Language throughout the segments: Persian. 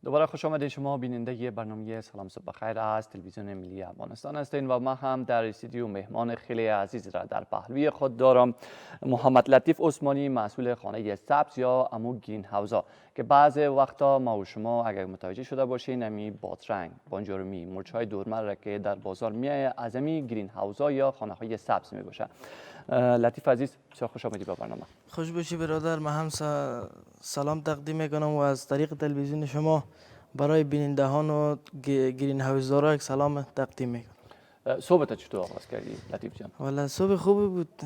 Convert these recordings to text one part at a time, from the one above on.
دوباره خوش آمدید شما بیننده برنامه سلام صبح بخیر از تلویزیون ملی افغانستان هستین و ما هم در استودیو مهمان خیلی عزیز را در پهلوی خود دارم. محمد لطیف عثمانی، مسئول خانه سبز یا امو گرین هاوزا، که بعض وقتا ما و شما اگر متوجه شده باشین امی بادرنگ، بانجارمی، مرچ‌های دورمر را که در بازار میایه از امی گرین هاوزا یا خانه های سبز میگوشه. لطیف عزیز، بسیار خوش آمدید به برنامه. خوش باشی برادر. من هم سلام تقدیم میکنم و از طریق تلویزیون شما برای بینندگان و گرین هاوزدارا یک سلام تقدیم میکنم. صحبت چطور آغاز کردی لطیف جان؟ والا صبح خوبی بود.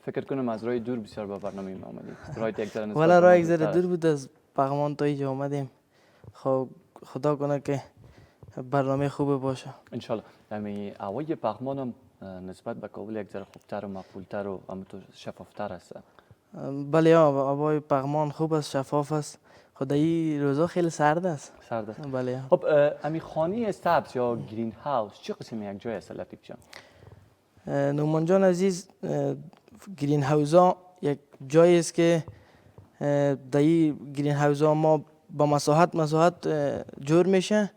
فکر کنم از راه دور بسیار به برنامه ما آمدید. والا راه یک ذره دور بود از پغمان تا اینجا آمدیم. خب خدا کنه که برنامه خوب باشه ان شاء الله. یعنی هوای پغمان هم نسبت به کابل یک ذره خوبتر و مقبولتر و همونطور شفافتر است. بله، هوای پغمان خوب است، شفاف است. خدایی روزا خیلی سرد است. سرد است. بله. خب امی خانه سبز یا گرین هاوس چه قسم یک جای است لطیف جان؟ نومان جان عزیز، گرین هاوزا یک جایی است که در این گرین هاوزا ما با مساحت جور میشه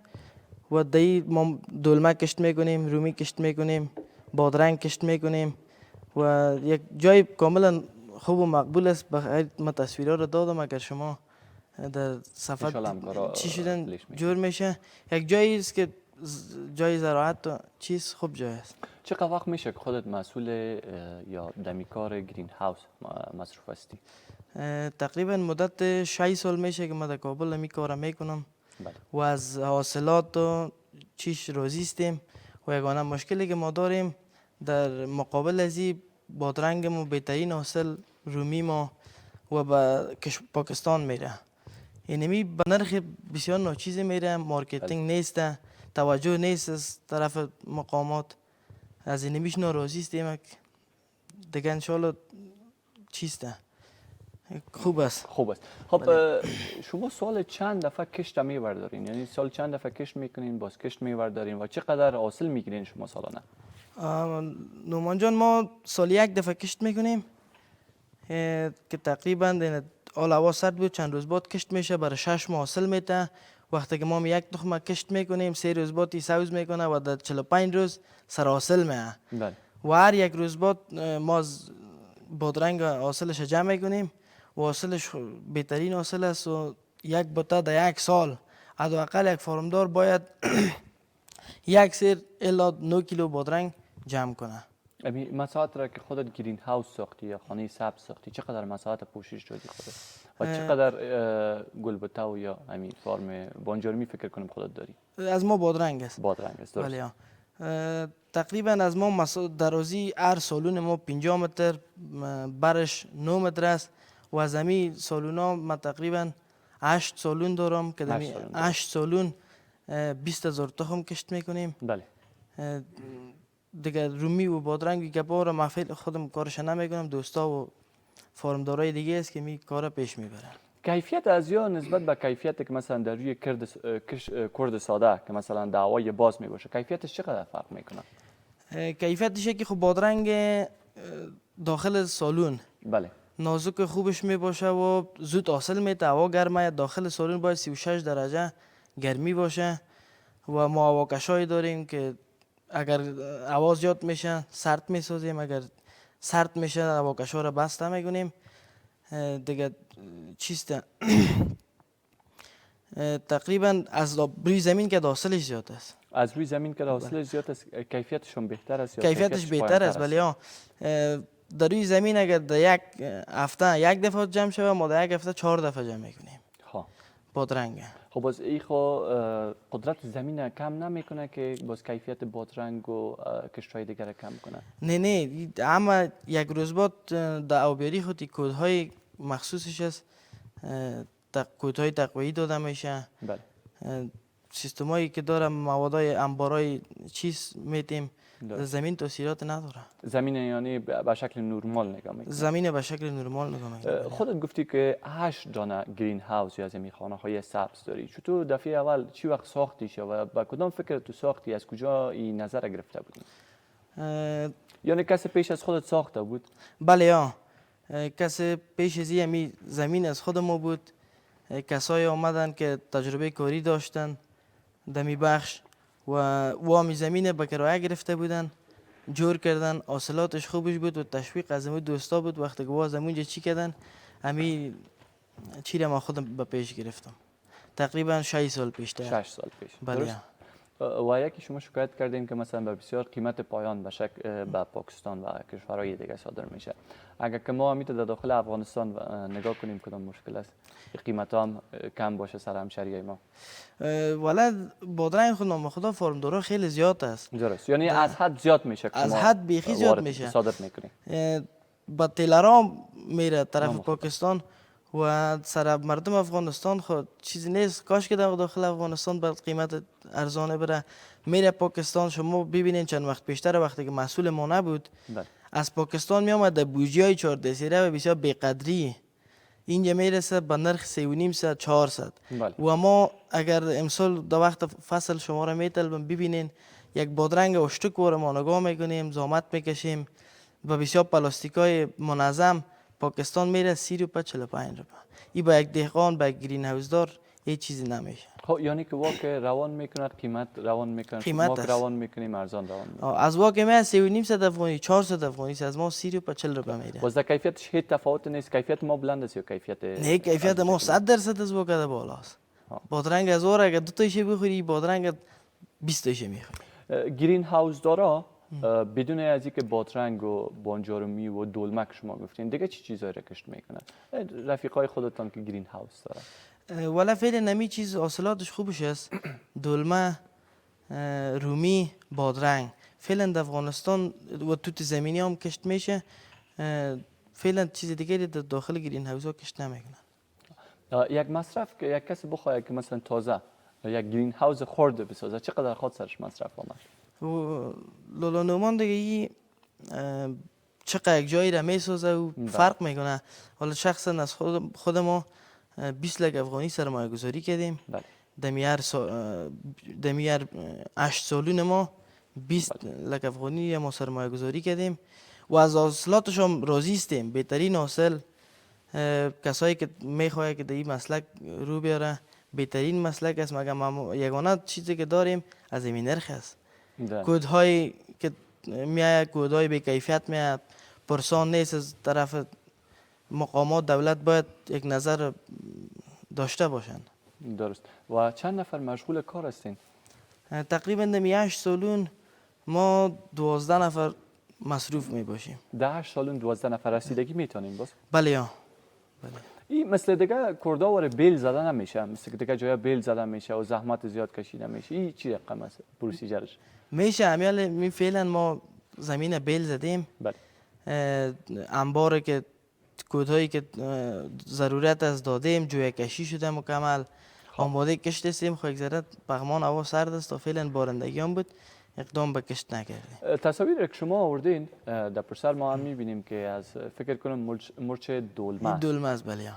و در این ما دلمه کشت میکنیم، رومی کشت میکنیم، بادرنگ کشت میکنیم و یک جای کاملا خوب و مقبول است. بخیر من تصویرها رو دادم، اگر شما در صفحه چی شدن جور میشه. یک جایی است که جای زراعت و چیز خوب جای است. چقدر وقت میشه که خودت مسئول یا دمیکار گرین هاوس مصروف هستی؟ تقریبا مدت 6 سال میشه که من در کابل می کارم میکنم. بله. و از حاصلات و چیش راضی هستیم و یگانه مشکلی که ما داریم در مقابل از این بادرنگ ما بهترین حاصل رومی ما و به پاکستان میره. اینمی به نرخ بسیار ناچیزی میره، مارکتینگ نیست، توجه نیست از طرف مقامات. از اینمیش ناراضی هستیم دیگه. انشالله چیسته خوب است. خوب است. خب شما سال چند دفعه کشت میوردارین؟ یعنی سال چند دفعه کشت میکنین، باز کشت میوردارین و چقدر حاصل میگیرین شما سالانه؟ نومان جان، ما سال یک دفعه کشت میکنیم که تقریبا حال هوا سرد بود، چند روز بعد کشت میشه، برای 6 ماه حاصل میده. وقتی که ما یک تخم کشت میکنیم 3 روز بعد سوز میکنه و در 45 روز سر حاصل میه. بله. و هر یک روز بعد ما بادرنگ حاصلش جمع میکنیم و حاصلش بهترین حاصل است و یک بطه در یک سال حداقل یک فارمدار باید یک سیر الا 9 کیلو بادرنگ جمع کنه. امی مساحت را که خودت گرین هاوس ساختی یا خانه سبز ساختی، چقدر مساحت پوشش دادی خودت و چقدر گلبته و یا همین فارم بانجارمی فکر کنم خودت داری؟ از ما بادرنگ است. بادرنگ است، درست. بله. تقریبا از ما درازی هر سالون ما 50 متر، برش 9 متر است و از همین سالون ها من تقریبا 8 سالون دارم که در 8 سالون 20,000 تخم کشت میکنیم. بله. دیگه رومی و بادرنگ که بار محفل خودم کارش نمیکنم، دوستا و فارمدارای دیگه است که می کارا پیش میبرن. کیفیت از یا نسبت به کیفیت که مثلا در روی کرد ساده که مثلا دعوای باز می باشه، کیفیتش چقدر فرق میکنه؟ کیفیتش که خب بادرنگ داخل سالون بله نازک خوبش می باشه و زود حاصل میده. هوا گرمه، داخل سالون باید 36 درجه گرمی باشه و ما هواکشایی داریم که اگر هوا زیاد میشه سرد میسازیم، اگر سرد میشه هواکشا را بسته میکنیم دیگه. چیسته تقریبا از روی زمین که حاصلش زیاد است. از روی زمین که حاصلش زیاد است کیفیتشون بهتر است یا کیفیتش بهتر است؟ ولی در روی زمین اگر در یک هفته یک دفعه جمع شود، ما در یک هفته 4 دفعه جمع میکنیم بادرنگ. خب باز این خو قدرت زمین کم نمیکنه که باز کیفیت بادرنگ و کشت‌های دیگر کم کنه؟ نه اما یک روز بعد در آبیاری خودی کودهای مخصوصش است، کودهای تقویی داده میشه. بله. سیستمایی که داره موادای انبارای چیز میتیم. زمین تاثیرات نداره. زمین یعنی به شکل نرمال نگاه میکنه؟ زمین به شکل نرمال نگاه میکنه. خودت گفتی که 8 دانه گرین هاوس یا زمین خانه های سبز داری. چطور دفعه اول چی وقت ساختیش و با کدام فکر تو ساختی؟ از کجا این نظر گرفته بودی؟ یعنی کسی پیش از خودت ساخته بود؟ بله کسی پیش از این زمین از خود ما بود کسایی آمدن که تجربه کاری داشتن دمی بخش و وامی زمین به کرایه گرفته بودن، جور کردن، حاصلاتش خوبش بود و تشویق از امو دوستا بود. وقتی که باز امونجا چی کردن، امی چی را ما خودم به پیش گرفتم تقریبا 6 سال پیشتر. 6 سال پیش. بله. درست؟ و یکی شما شکایت کردین که مثلا به بسیار قیمت پایان به پاکستان و کشورهای دیگه صادر میشه. اگر که ما همیت در داخل افغانستان نگاه کنیم کدام مشکل است؟ قیمت هم کم باشه سر همشهری ما. ولد بادرنگ خود نام خدا فرمدارا خیلی زیاد است. درست. یعنی از حد زیاد میشه که از شما حد بیخی زیاد میشه. صادر میکنیم. با تیلرا میره طرف پاکستان و سر مردم افغانستان خود چیزی نیست. کاش که در داخل افغانستان با قیمت ارزانه بره. میره پاکستان. شما ببینین چند وقت پیشتر وقتی که محصول ما نبود، از پاکستان می آمد در بوجی های 14 سیره و بسیار بیقدری اینجا میرسه به نرخ 3.5 400. و ما اگر امسال در وقت فصل شما را میطلبم ببینین یک بادرنگ اشتک واره ما نگاه میکنیم، زحمت میکشیم و بسیار پلاستیکای منظم پاکستان میره 35 45 روپیه. این با یک دهقان با یک گرین هاوس دار هیچ چیزی نمیشه. خب یعنی که واقع روان میکنه، قیمت روان میکنه، ما روان میکنیم ارزان روان میکنیم. از واقع ما 3.5 افغانی 400 افغانی از ما 35 40 روپیه میره. باز کیفیتش هیچ تفاوت نیست. کیفیت ما بلند است یا کیفیت؟ نه، کیفیت ما 100% از واقع بالاست. بادرنگ از اور اگر 2 تایش بخوری بادرنگ 20 تایش میخوری. گرین هاوس دارا بدون از اینکه بادرنگ و بانجارمی و دلمه که شما گفتین دیگه چی چیزایی را کشت میکنن؟ رفیقای خودتان که گرین هاوس دارن. ولی فعلا نمی چیز حاصلاتش خوبش است. دلمه، رومی، بادرنگ فعلا در افغانستان و توت زمینی هم کشت میشه. فعلا چیز دیگری در داخل گرین هاوس ها کشت نمیکنن. یک مصرف که یک کسی بخواد که مثلا تازه یک گرین هاوس خورده بسازه چقدر خود سرش مصرف آمد؟ لالا نومان دیگه ای چقدر یک جایی را میسازه و فرق میکنه. حالا شخصا از خود ما 20 لک افغانی سرمایه گذاری کردیم. دمیار 8 سالون ما 20 لک افغانی ما سرمایه گذاری کردیم و از حاصلاتش هم راضی هستیم. بهترین حاصل کسایی که میخواه که در این مسلک رو بیاره بهترین مسلک است. مگر ما یگانه چیزی که داریم از این نرخ است. کودهایی که میآید کودهای به کیفیت میآید پرسان نیست. از طرف مقامات دولت باید یک نظر داشته باشند. درست. و چند نفر مشغول کار هستین؟ تقریبا در 8 سالون ما 12 نفر مصروف می باشیم. در 8 سالون 12 نفر رسیدگی میتونیم باز؟ بله. این مثل دیگه کردا واره بیل زده نمیشه، مثل دیگه جای بیل زده میشه و زحمت زیاد کشیده میشه. این چی رقم است پروسیجرش؟ میشه امیال فعلا ما زمین بیل زدیم. انبار که کودهایی که ضرورت از دادیم جوی کشی شده مکمل. آماده کشت هستیم. خواهی گذارد پغمان هوا سرد است و فعلا بارندگی هم بود اقدام به کشت نکردیم. تصاویر که شما آوردین در پرسر ما هم میبینیم که از فکر کنم مرچ دلمه است. دلمه است. بله.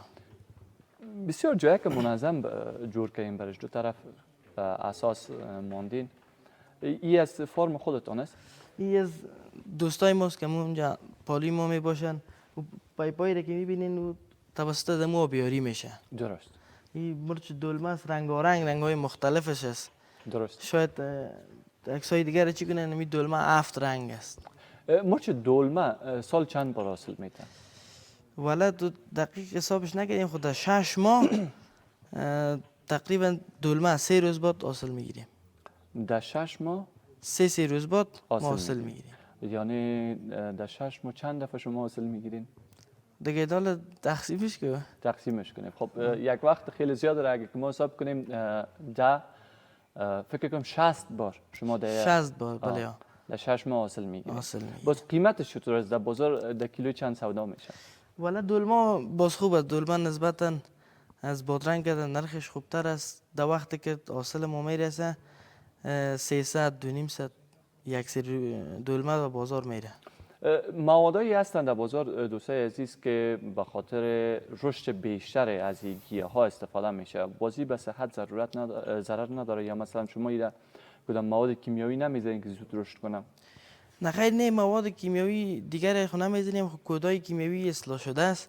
بسیار جایی که منظم جور کردیم برش دو طرف اساس ماندین. ای از فرم خودتان است؟ ای از دوستای ماست که اونجا پالی ما می باشن و پای را که میبینین و توسط دمو بیاری میشه. درست. این مرچ دلمه است. رنگ‌های مختلفش است. درست. شاید عکسای دیگر چی کنن این دلمه 7 رنگ است. مرچ دلمه سال چند بار حاصل میده؟ والا دقیق حسابش نکردیم. خود 6 ماه تقریبا دلمه 3 روز بعد حاصل میگیریم. در 6 ماه 3 روز بعد حاصل میگیریم. یعنی در 6 ماه چند دفعه شما حاصل میگیرین؟ دیگه دال تقسیمش کنیم. خب یک وقت خیلی زیاد را اگه ما حساب کنیم فکر کنم 60 بار شما در 60 بار بله در 6 ماه حاصل میگیریم. باز قیمتش چطور است؟ در بازار در کیلو چند سودا میشه؟ والا دلمه باز خوب است. دلمه نسبتا از بادرنگ نرخش خوبتر است. در وقتی که حاصل ما میرسه 300 200 یک سری دلمه و بازار میره. موادایی هستند در بازار دوستای عزیز که به خاطر رشد بیشتر از این گیاها استفاده میشه. بازی به صحت ضرر نداره یا مثلا شما ایده کدام مواد کیمیایی نمیذارین که زود رشد کنم؟ نه خیر، نه مواد کیمیایی دیگر خو نمیذاریم. کودای کیمیایی اصلاح شده است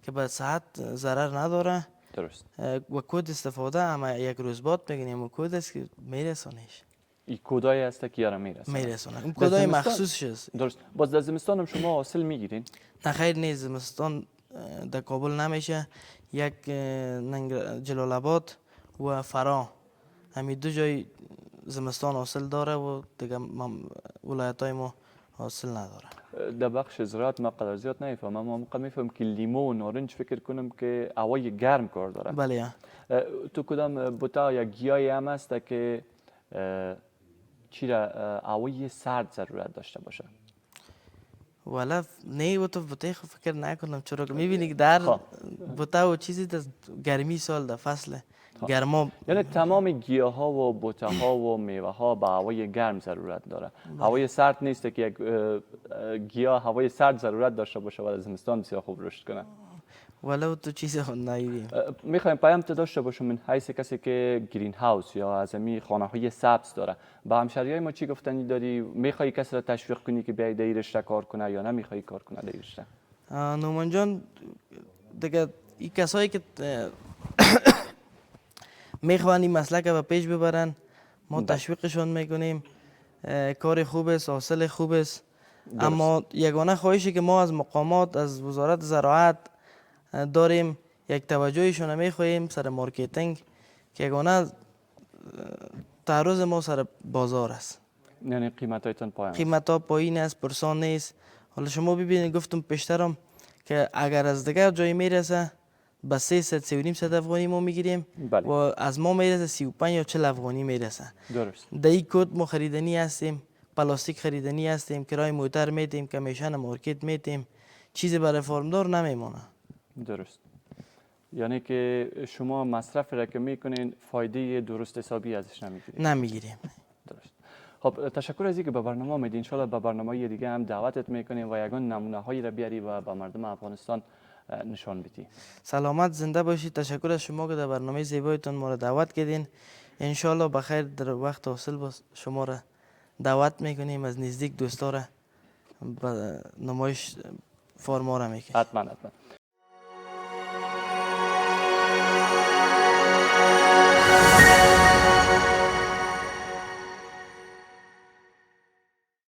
که به صحت ضرر نداره. درست. و کد استفاده اما یک روز بعد میگنیم و کد است که میرسانیش این کودایی هست که یارا میرسه. میرسانه اون در کدای زمستان- مخصوصش است. درست. باز در زمستان هم شما حاصل میگیرین؟ نه خیر نیست، زمستان در کابل نمیشه. یک جلال آباد و فرا همین دو جای زمستان حاصل داره و دیگه ولایت های ما حاصل نداره. در بخش زراعت ما قدر زیاد نمیفهمم، اما موقع میفهم که لیمو و نارنج فکر کنم که هوای گرم کار داره. بله. تو کدام بوتا یا گیاهی هم هست که چی را هوای سرد ضرورت داشته باشه؟ ولی نه و تو بوته خو فکر نکنم، چرا که میبینی که در بوته و چیزی در گرمی سال در فصل گرما، یعنی تمام گیاه ها و بوته ها و میوه ها به هوای گرم ضرورت داره. هوای سرد نیست که یک گیاه هوای سرد ضرورت داشته باشه و در زمستان بسیار خوب رشد کنه. ولی تو چیزی خود نایدیم. میخوایم پیام داشته باشم من حیث کسی که گرین هاوس یا azami خانه های سبز داره. با همشهریای ما چی گفتنی داری؟ میخوای کسی را تشویق کنی که بیاید در این رشته کار کنه یا نمیخوای کار کنه در این رشته؟ نومان جان دیگه این کسایی که میخوان این مسلک به پیش ببرن ما تشویقشون میکنیم. کار خوب است، حاصل خوب است. اما یگانه خواهشی که ما از مقامات از وزارت زراعت داریم یک توجهشون میخواهیم سر مارکتینگ که یگانه تعرض ما سر بازار است. یعنی قیمت هایتان پایین است. قیمت ها پایین است، پرسان نیست. حالا شما ببینید گفتم پیشترم که اگر از دیگر جایی میرسه به 300 افغانی ما میگیریم بله. و از ما میرسه 35 یا 40 افغانی میرسه. درست. در این کد ما خریدنی هستیم، پلاستیک خریدنی هستیم، کرای موتر میتیم، کمیشن مارکت میتیم، چیزی برای فارمدار نمیمونه. درست. یعنی که شما مصرف را که میکنین فایده درست حسابی ازش نمیگیرید؟ نمیگیریم. درست. خب تشکر از اینکه به برنامه آمدید. ان شاءالله به برنامه دیگه هم دعوتت میکنیم و یگان نمونه هایی را بیاری و به مردم افغانستان نشان بدی. سلامت زنده باشید. تشکر از شما که در برنامه زیبایتون ما را دعوت کردین. ان شاءالله بخیر در وقت حاصل با شما را دعوت میکنیم، از نزدیک دوستا را به نمایش فارما را میکنیم. حتما.